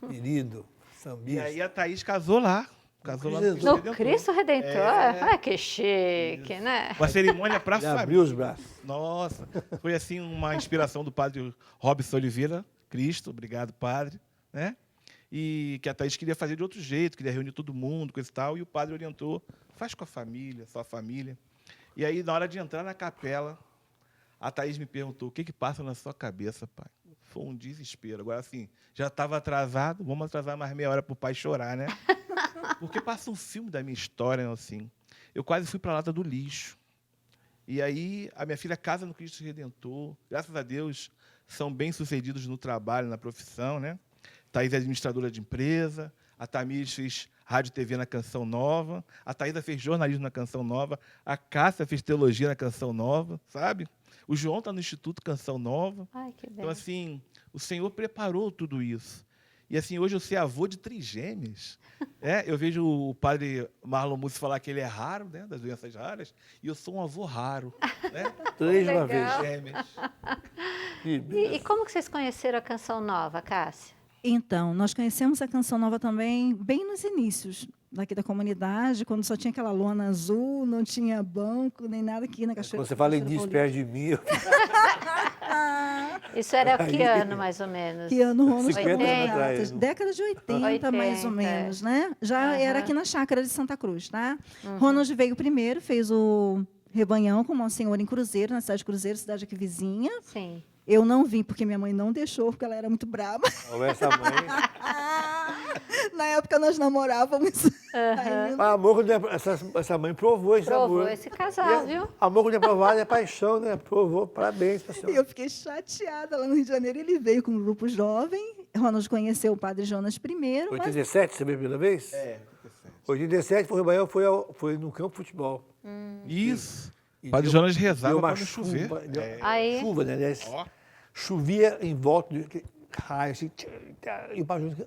Querido, E sambista. aí a Thaís casou lá. Casou lá no Cristo Cristo No Redentor. Cristo Redentor? É. Ah, que chique, né? Uma cerimônia para a Ele família. abriu os braços. Nossa, foi assim uma inspiração do padre Robson Oliveira, Cristo, obrigado, padre, né? E que a Thaís queria fazer de outro jeito, queria reunir todo mundo, coisa e tal, e o padre orientou, faz com a família, só a família. E aí, na hora de entrar na capela, a Thaís me perguntou, o que passa na sua cabeça, pai? Foi um desespero. Agora, assim, já estava atrasado, vamos atrasar mais meia hora para o pai chorar, né? Porque passa um filme da minha história, assim. Eu quase fui para a lata do lixo. E aí, a minha filha casa no Cristo Redentor. Graças a Deus, são bem-sucedidos no trabalho, na profissão, né? Thaís é administradora de empresa, a Tamires fez rádio e TV na Canção Nova, a Thaísa fez jornalismo na Canção Nova, a Cássia fez teologia na Canção Nova, sabe? O João está no Instituto Canção Nova. Ai, que bem. Então, assim, o Senhor preparou tudo isso. E, assim, hoje eu sou avô de trigêmeos. Eu vejo o padre Marlon Mussi falar que ele é raro, né, das doenças raras, e eu sou um avô raro. Né? 3 de uma Legal. vez. Gêmeos. E como que vocês conheceram a Canção Nova, Cássia? Então, nós conhecemos a Canção Nova também bem nos inícios daqui da comunidade, quando só tinha aquela lona azul, não tinha banco, nem nada aqui na Cachoeira. Quando você fala em Cachoeira disso Paulista. perto de mim, eu Isso era que Aí- ano, mais ou menos? Que ano, Rono? 50 anos atrás. Década de 80, mais ou 80, menos, né? Já era Aham. aqui na Chácara de Santa Cruz, tá? Ronald veio primeiro, fez o rebanhão com o Monsenhor em Cruzeiro, na cidade de Cruzeiro, cidade aqui vizinha. Sim. Eu não vim porque minha mãe não deixou, porque ela era muito braba. conversa mãe. Na época nós namorávamos. Aí, Amor, quando essa mãe provou esse Provou amor. esse casal, viu? Amor quando é provado é paixão, né? Provou, parabéns pra E senhora. eu fiquei chateada lá no Rio de Janeiro. Ele veio com um grupo jovem. Ronald conheceu o padre Jonas primeiro. Mas 87, você veio a primeira vez? 87 foi o Baião, foi no campo de futebol. Isso. E O padre deu- Jonas deu rezava uma para não chover. chuva, deu- Aí- Chuva, né? Aliás, Ó. chovia em volta de raio, assim, e o padre Jonas,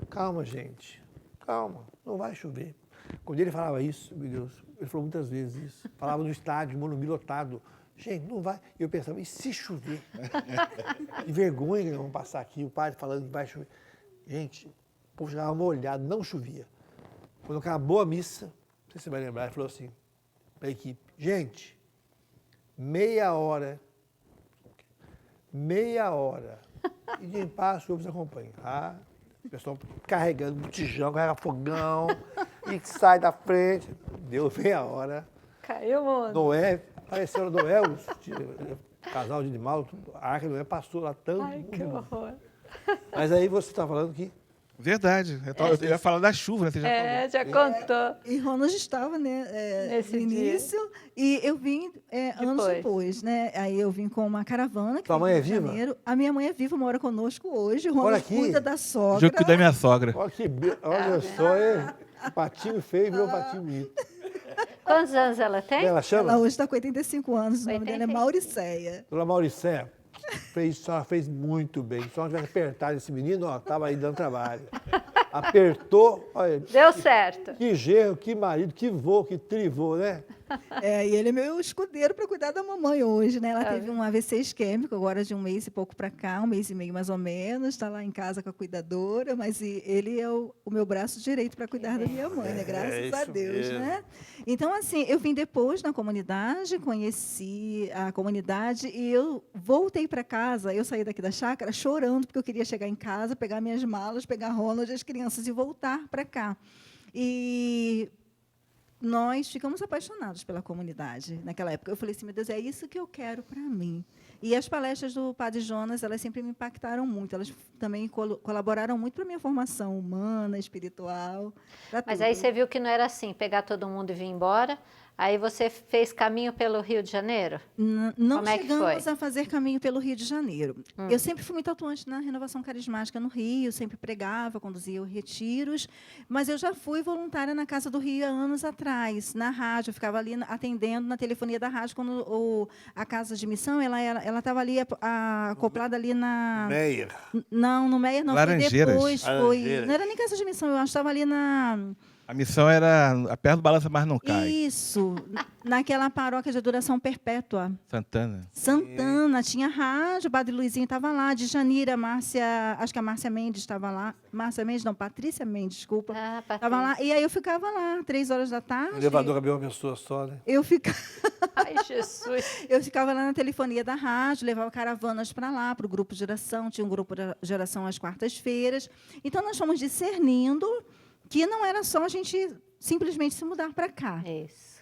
calma, gente, calma, não vai chover. Quando ele falava isso, meu Deus, ele falou muitas vezes isso, falava no estádio, Morumbi lotado, gente, não vai. E eu pensava, e se chover? Que vergonha que nós vamos passar aqui, o padre falando que vai chover. Gente, o povo chegava molhado, não chovia. Quando acabou a missa, não sei se você vai lembrar, ele falou assim, para a equipe, gente, meia hora, e de em paz o senhor nos acompanha. O pessoal carregando botijão, carrega fogão, e sai da frente. Deu meia hora. Caiu o mundo. Noé, apareceu Noé, o casal de animal, a arca de Noé passou lá tanto. Ai, que horror. Mas aí você está falando que... Verdade. Eu ia falar da chuva, né? Você já falou. Já contou. E Ronald estava, né, Nesse no início, e eu vim anos depois, né? Aí eu vim com uma caravana. Tua mãe é veio do Rio de viva? Janeiro. A minha mãe é viva, mora conosco hoje. O Mora Ronald aqui? cuida da sogra. Eu cuido da minha sogra. Olha só, patinho feio virou patinho bonito. Quantos anos ela tem? Ela chama? Ela hoje está com 85 anos, o nome dela é 85. Mauricéia. Dona Mauricéia, ela fez muito bem. Se ela tivesse apertado esse menino, ó, estava aí dando trabalho. Apertou, olha. Deu certo. Que genro, que marido, que vô, que trivô, né? E ele é meu escudeiro para cuidar da mamãe hoje, né? Ela teve um AVC isquêmico agora de um mês e pouco para cá, um mês e meio mais ou menos. Está lá em casa com a cuidadora, mas ele é o meu braço direito para cuidar da minha mãe, né? Graças a Deus, mesmo. né? Então, assim, eu vim depois na comunidade, conheci a comunidade e eu voltei para casa. Eu saí daqui da chácara chorando porque eu queria chegar em casa, pegar minhas malas, pegar Ronald e as crianças e voltar para cá. E nós ficamos apaixonados pela comunidade naquela época. Eu falei assim, meu Deus, é isso que eu quero para mim. E as palestras do Padre Jonas, elas sempre me impactaram muito. Elas também colaboraram muito para a minha formação humana, espiritual. Mas aí você viu que não era assim, pegar todo mundo e vir embora. Aí você fez caminho pelo Rio de Janeiro? Não Como é que chegamos foi? a fazer caminho pelo Rio de Janeiro. Eu sempre fui muito atuante na renovação carismática no Rio, sempre pregava, conduzia retiros, mas eu já fui voluntária na Casa do Rio há anos atrás, na rádio. Eu ficava ali atendendo na telefonia da rádio, quando a Casa de Missão ela estava ali acoplada ali na... Meyer. Não, no Meyer não. Laranjeiras. Foi depois. Laranjeiras. Não era nem Casa de Missão, eu acho que estava ali na... A missão era perto do Balança Mas Não Cai. Isso, naquela paróquia de adoração perpétua. Santana. Tinha rádio, o Padre Luizinho estava lá, de Janira, Márcia, acho que a Márcia Mendes estava lá. Márcia Mendes, não, Patrícia Mendes, desculpa. Estava lá, e aí eu ficava lá, 3 horas da tarde. O elevador cabia uma pessoa só, né? Eu ficava... Ai, Jesus. Eu ficava lá na telefonia da rádio, levava caravanas para lá, para o grupo de oração, tinha um grupo de oração às quartas-feiras. Então, nós fomos discernindo que não era só a gente simplesmente se mudar para cá. Isso.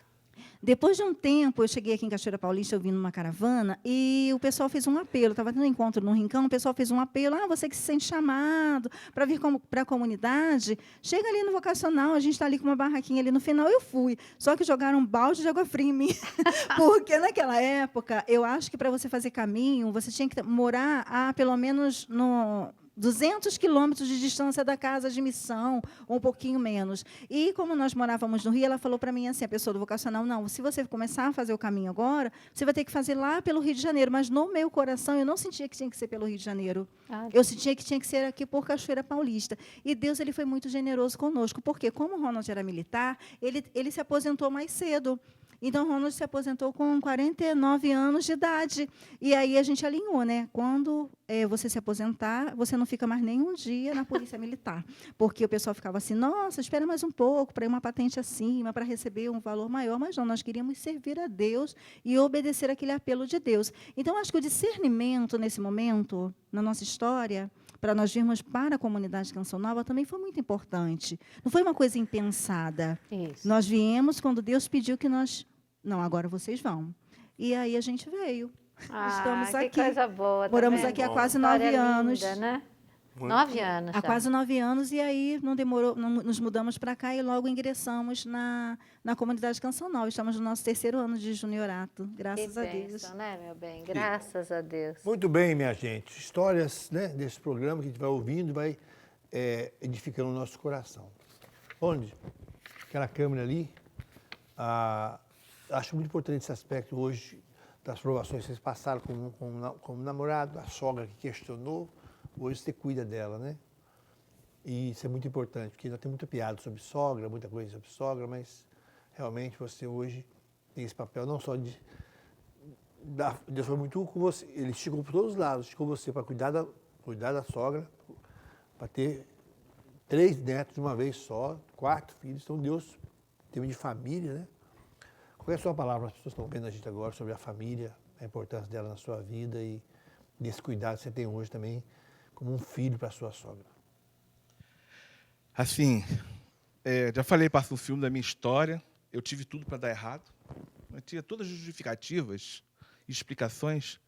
Depois de um tempo, eu cheguei aqui em Cachoeira Paulista, eu vim numa caravana, e o pessoal fez um apelo. Estava tendo um encontro no Rincão, o pessoal fez um apelo. Você que se sente chamado para vir para a comunidade, chega ali no vocacional, a gente está ali com uma barraquinha ali no final. Eu fui, só que jogaram um balde de água fria em mim. Porque naquela época, eu acho que para você fazer caminho, você tinha que morar a pelo menos 200 quilômetros de distância da casa de missão, ou um pouquinho menos. E, como nós morávamos no Rio, ela falou para mim assim, a pessoa do vocacional, não, se você começar a fazer o caminho agora, você vai ter que fazer lá pelo Rio de Janeiro. Mas, no meu coração, eu não sentia que tinha que ser pelo Rio de Janeiro. Eu sentia que tinha que ser aqui por Cachoeira Paulista. E Deus ele foi muito generoso conosco, porque, como o Ronald era militar, ele se aposentou mais cedo. Então, o Ronald se aposentou com 49 anos de idade. E aí a gente alinhou, né? Quando você se aposentar, você não fica mais nem um dia na Polícia Militar. Porque o pessoal ficava assim, nossa, espera mais um pouco para ir uma patente acima, para receber um valor maior. Mas não, nós queríamos servir a Deus e obedecer aquele apelo de Deus. Então, acho que o discernimento, nesse momento, na nossa história, para nós virmos para a comunidade Canção Nova, também foi muito importante. Não foi uma coisa impensada. Isso. Nós viemos quando Deus pediu que nós... Não, agora vocês vão. E aí a gente veio. Estamos que aqui. coisa boa. Moramos tá aqui há vendo? quase História 9 anos. Linda, né? Muito 9 anos. Há já. quase 9 anos, e aí não demorou, nos mudamos para cá e logo ingressamos na comunidade Canção Nova. Estamos no nosso 3º ano de juniorato, graças Que a Deus. bênção, né, meu bem? Graças a Deus. Muito bem, minha gente. Histórias, né, desse programa que a gente vai ouvindo, vai edificando o nosso coração. Onde? Aquela câmera ali. Acho muito importante esse aspecto hoje das provações que vocês passaram como namorado, a sogra que questionou. Hoje você cuida dela, né? E isso é muito importante, porque já tem muita piada sobre sogra, muita coisa sobre sogra, mas realmente você hoje tem esse papel não só de... Deus foi muito com você, ele esticou por todos os lados, esticou você para cuidar da sogra, para ter 3 netos de uma vez só, 4 filhos. Então Deus, em termos de família, né? Qual é a sua palavra para as pessoas que estão vendo a gente agora sobre a família, a importância dela na sua vida e desse cuidado que você tem hoje também como um filho para a sua sogra? Assim, já falei, passa um filme da minha história. Eu tive tudo para dar errado. Eu tinha todas as justificativas e explicações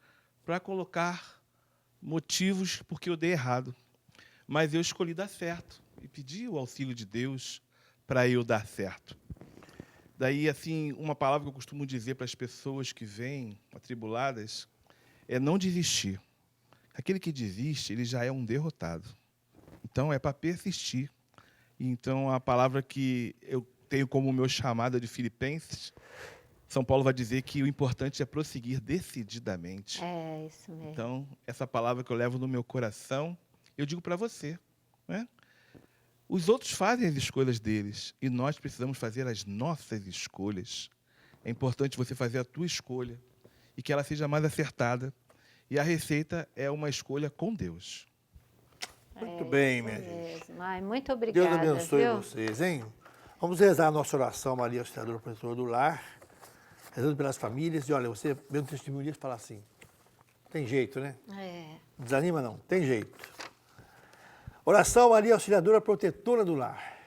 para colocar motivos porque eu dei errado. Mas eu escolhi dar certo e pedi o auxílio de Deus para eu dar certo. Daí, assim, uma palavra que eu costumo dizer para as pessoas que vêm atribuladas é não desistir. Aquele que desiste, ele já é um derrotado. Então, é para persistir. Então, a palavra que eu tenho como meu chamado de Filipenses, São Paulo vai dizer que o importante é prosseguir decididamente. É, isso mesmo. Então, essa palavra que eu levo no meu coração, eu digo para você, né? Os outros fazem as escolhas deles e nós precisamos fazer as nossas escolhas. É importante você fazer a tua escolha e que ela seja mais acertada. E a receita é uma escolha com Deus. Muito bem, isso minha gente. mesmo. Ai, muito obrigada. Deus abençoe viu? vocês, hein? Vamos rezar a nossa oração, Maria Auxiliadora, protetora do lar, rezando pelas famílias. E olha, você, meu testemunho, fala assim, tem jeito, né? Desanima não, tem jeito. Oração, Maria Auxiliadora, protetora do lar.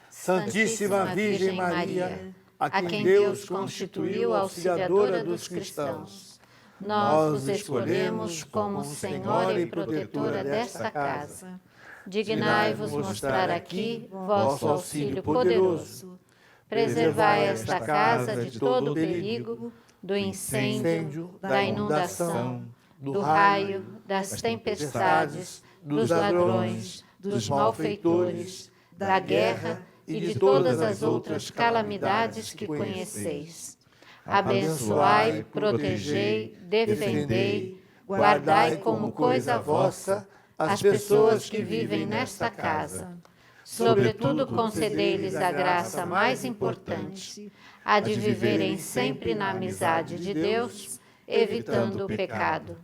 Santíssima Virgem Maria, a quem Deus constituiu auxiliadora dos cristãos, nós vos escolhemos como Senhora e protetora desta casa. Dignai-vos mostrar aqui vosso auxílio poderoso. Preservai esta casa de todo o perigo, do incêndio, da inundação, do raio, das tempestades, dos ladrões, dos malfeitores, da guerra e de todas as outras calamidades que conheceis. Abençoai, protegei, defendei, guardai como coisa vossa as pessoas que vivem nesta casa. Sobretudo, concedei-lhes a graça mais importante, a de viverem sempre na amizade de Deus, evitando o pecado.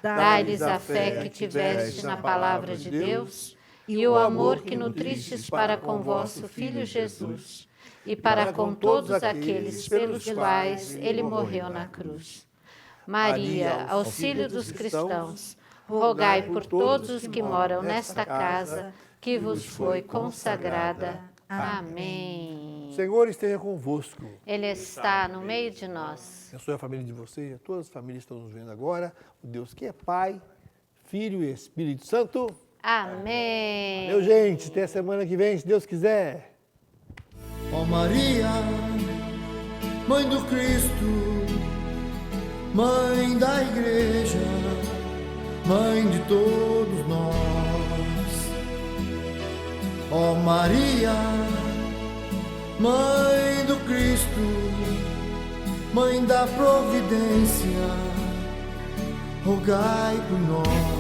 Dai-lhes a fé que tiveste na palavra de Deus e o amor que nutristes para com vosso Filho Jesus e para com todos aqueles pelos quais ele morreu na cruz. Maria, auxílio dos cristãos, rogai por todos os que moram nesta casa que vos foi consagrada. Amém. O Senhor esteja convosco. Ele está no meio de nós. Abençoe a família de vocês, todas as famílias que estão nos vendo agora. O Deus que é Pai, Filho e Espírito Santo. Amém. Meu gente, até semana que vem, se Deus quiser. Ó Maria, Mãe do Cristo, Mãe da Igreja, Mãe de todos nós. Ó Maria, Mãe do Cristo, Mãe da Providência, rogai por nós.